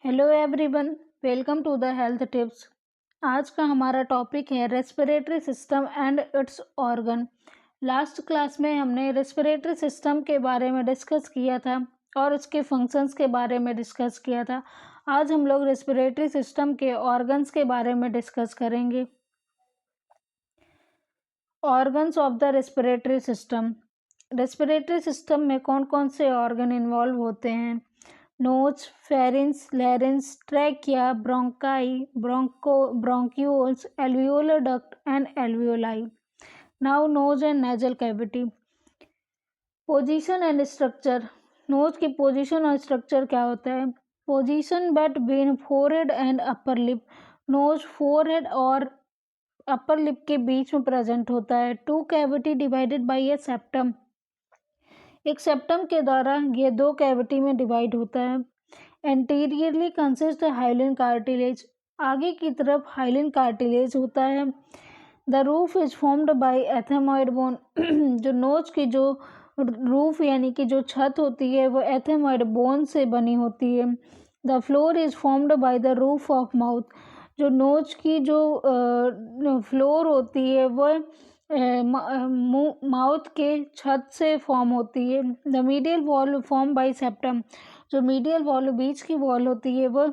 Hello everyone, welcome to the health tips. आज का हमारा टॉपिक है respiratory system and its organ. Last class में हमने रेस्पिरेटरी सिस्टम के बारे में डिस्कस किया था और उसके फंक्शंस के बारे में डिस्कस किया था। आज हम लोग रेस्पिरेटरी सिस्टम के ऑर्गन्स के बारे में डिस्कस करेंगे। Organs of the respiratory system. Respiratory system में कौन कौन से ऑर्गन इन्वॉल्व होते हैं? Nose, pharynx, larynx, trachea, bronchi, bronchioles, alveolar duct and alveoli. Now nose and nasal cavity. Position and structure. Nose की पोजीशन और स्ट्रक्चर क्या होता है? Position between forehead and upper lip. Nose forehead और upper lip के बीच में present होता है। Two cavity divided by a septum. एक सेप्टम के द्वारा ये दो कैविटी में डिवाइड होता है। Anteriorly consist hyaline cartilage. आगे की तरफ हाइलिन कार्टिलेज होता है। The roof is formed by ethmoid bone. जो नोज की जो रूफ यानी कि जो छत होती है वो एथेमॉइड बोन से बनी होती है। The floor is formed by the roof of mouth. जो नोज की जो फ्लोर होती है वो माउथ के छत से फॉर्म होती है। The medial wall form bye septum. जो मीडियल वॉल बीच की वॉल होती है वो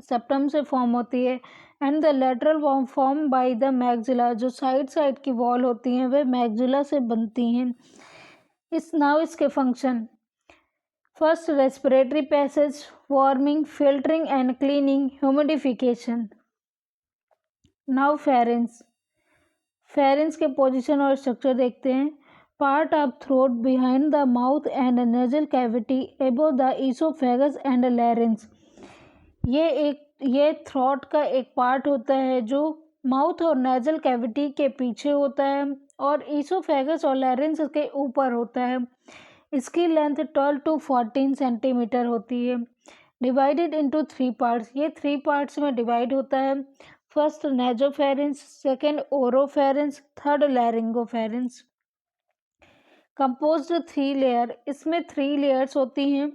सेप्टम से फॉर्म होती है। And the lateral wall form by the maxilla. जो साइड की वॉल होती हैं वे मैक्सिला से बनती हैं। इसके function. First, respiratory passage, warming, filtering and cleaning, humidification. Now pharynx. Pharynx के पोजीशन और स्ट्रक्चर देखते हैं। Part of throat behind the mouth and nasal cavity above the oesophagus and larynx. ये थ्रोट का एक पार्ट होता है जो माउथ और नेजल कैविटी के पीछे होता है और ईसोफेगस और लैरिंक्स के ऊपर होता है। इसकी लेंथ 12 to 14 सेंटीमीटर होती है। Divided into 3 parts. ये 3 पार्ट्स में डिवाइड होता है। First nasopharynx, second oropharynx, third laryngopharynx. Composed 3 layer. इसमें 3 लेयर्स होती हैं।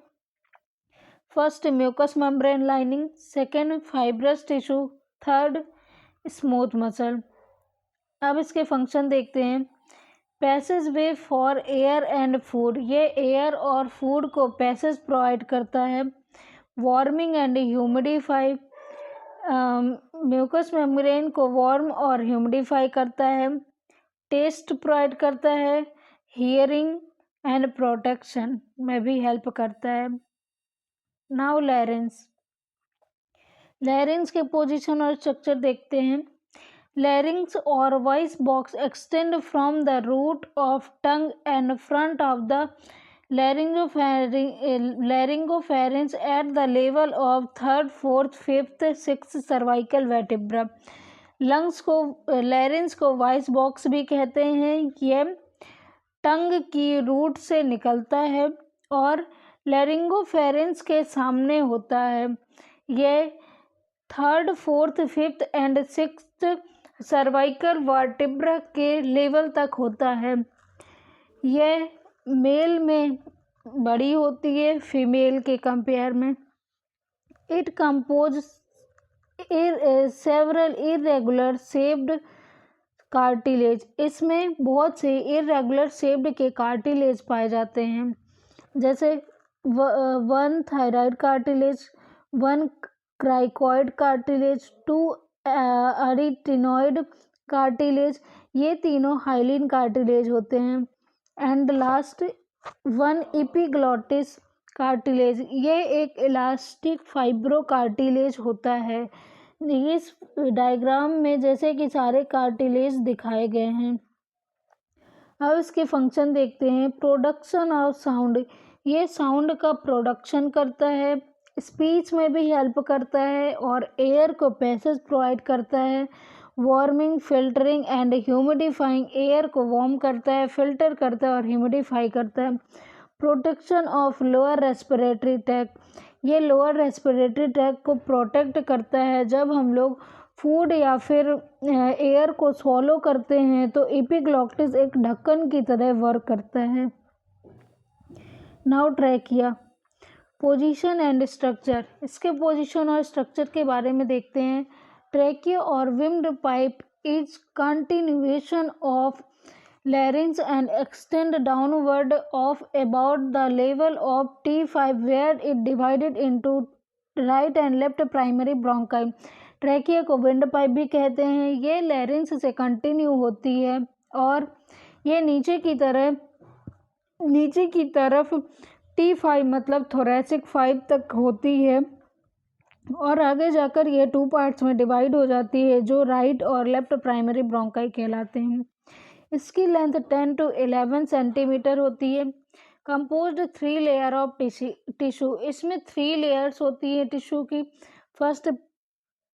First mucous membrane lining, second fibrous tissue, third smooth muscle. अब इसके फंक्शन देखते हैं। Passageway for air and food. ये एयर और फूड को पैसेज प्रोवाइड करता है। Warming and humidify. Mucous membrane को वार्म और ह्यूमिडिफाई करता है। टेस्ट प्रोवाइड करता है। हियरिंग एंड प्रोटेक्शन में भी हेल्प करता है। Now larynx. लैरिंक्स के पोजीशन और स्ट्रक्चर देखते हैं। लैरिंक्स और voice box extend from the root of tongue and front of the laryngopharynx at the level of third, fourth, fifth, sixth cervical vertebra. Lungs को larynx को voice box भी कहते हैं। ये टंग की रूट से निकलता है और लैरिंगोफेरेंस के सामने होता है। ये third, fourth, fifth and sixth cervical vertebra के लेवल तक होता है। यह मेल में बड़ी होती है फीमेल के कंपेयर में। It compose several irregular shaped cartilage. इसमें बहुत से इरेगुलर शेप्ड के कार्टिलेज पाए जाते हैं, जैसे 1 थायराइड कार्टिलेज, 1 क्राइकॉइड कार्टिलेज, 2 अरिटिनॉइड कार्टिलेज। ये तीनों हाइलिन कार्टिलेज होते हैं। And last 1 epiglottis cartilage. ये एक इलास्टिक फाइब्रो कार्टिलेज होता है। इस डायग्राम में जैसे कि सारे कार्टिलेज दिखाए गए हैं। अब इसके फंक्शन देखते हैं। Production of sound. ये साउंड का प्रोडक्शन करता है, स्पीच में भी हेल्प करता है और एयर को पैसेज प्रोवाइड करता है। Warming, filtering and humidifying. Air को वार्म करता है, फिल्टर करता है और ह्यूमिडिफाई करता है। Protection of lower respiratory tract. ये लोअर रेस्पिरेटरी ट्रैक्ट को प्रोटेक्ट करता है। जब हम लोग फूड या फिर एयर को स्वॉलो करते हैं तो एपिग्लॉटिस एक ढक्कन की तरह वर्क करता है। Now trachea. Position and structure, इसके पोजीशन और स्ट्रक्चर के बारे में देखते हैं। ट्रैकिया और windpipe is continuation of larynx and extend downward of about the level of T5 where it divided into right and left primary bronchi। Trachea को wind pipe भी कहते हैं। ये लैरिंक्स से कंटिन्यू होती है और ये नीचे की तरफ T5 मतलब थोरैसिक 5 तक होती है और आगे जाकर ये 2 पार्ट्स में डिवाइड हो जाती है जो राइट और लेफ्ट प्राइमरी ब्रोंकाई कहलाते हैं। इसकी लेंथ 10 to 11 सेंटीमीटर होती है। कंपोज्ड 3 लेयर ऑफ टिश्यू, इसमें 3 लेयर्स होती है टिश्यू की। First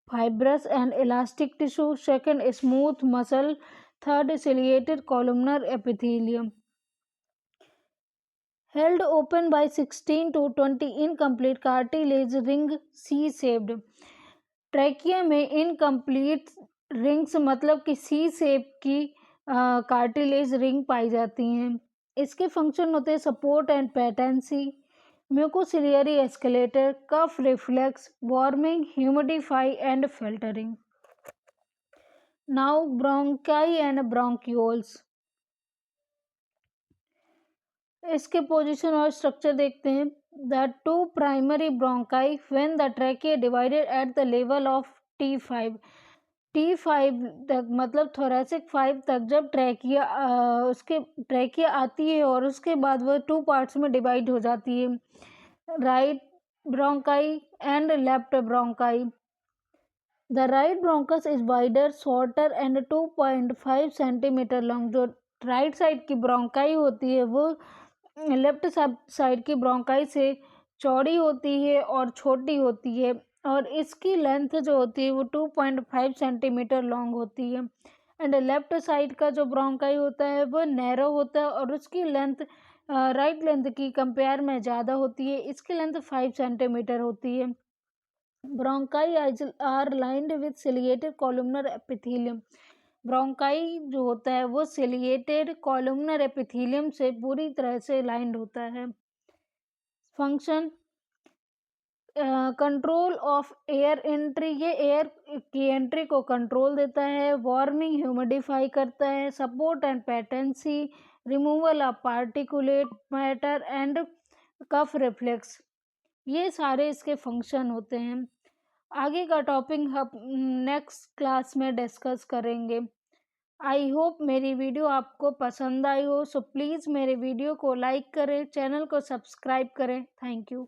fibrous and elastic tissue, second smooth muscle, third ciliated columnar epithelium. Held open by 16 to 20 incomplete cartilage ring C-shaped। Trachea में इनकम्प्लीट रिंग्स मतलब कि C shape की cartilage ring पाई जाती हैं। इसके फंक्शन होते हैं support and patency, mucociliary escalator, cough reflex, warming, humidify and filtering. Now bronchi and bronchioles, इसके पोजीशन और स्ट्रक्चर देखते हैं। The 2 primary bronchi when the trachea divided at the level of T5 तक मतलब थोरैसिक 5 तक जब ट्रैकिया आती है और उसके बाद वह 2 पार्ट्स में डिवाइड हो जाती है, right bronchi and left bronchi. The right bronchus is wider, shorter and 2.5 centimetre long. जो राइट साइड की ब्रोंकाई होती है वो लेफ्ट साइड की ब्रोंकाई से चौड़ी होती है और छोटी होती है और इसकी लेंथ जो होती है वो 2.5 सेंटीमीटर लॉन्ग होती है। एंड लेफ्ट साइड का जो ब्रोंकाई होता है वो नैरो होता है और उसकी लेंथ राइट लेंथ की कंपेयर में ज़्यादा होती है। इसकी लेंथ 5 सेंटीमीटर होती है। Bronchi are lined with ciliated columnar epithelium. Bronchi जो होता है वो सिलिएटेड कॉलमनर एपिथेलियम से पूरी तरह से लाइंड होता है। Function control of air entry, ये एयर की एंट्री को कंट्रोल देता है। वार्मिंग, ह्यूमिडिफाई करता है। Support and patency, removal of particulate matter and cough reflex, ये सारे इसके फंक्शन होते हैं। आगे का टॉपिक हम नेक्स्ट क्लास में डिस्कस करेंगे। आई होप मेरी वीडियो आपको पसंद आई हो, सो प्लीज़ मेरे वीडियो को लाइक करें, चैनल को सब्सक्राइब करें। Thank you.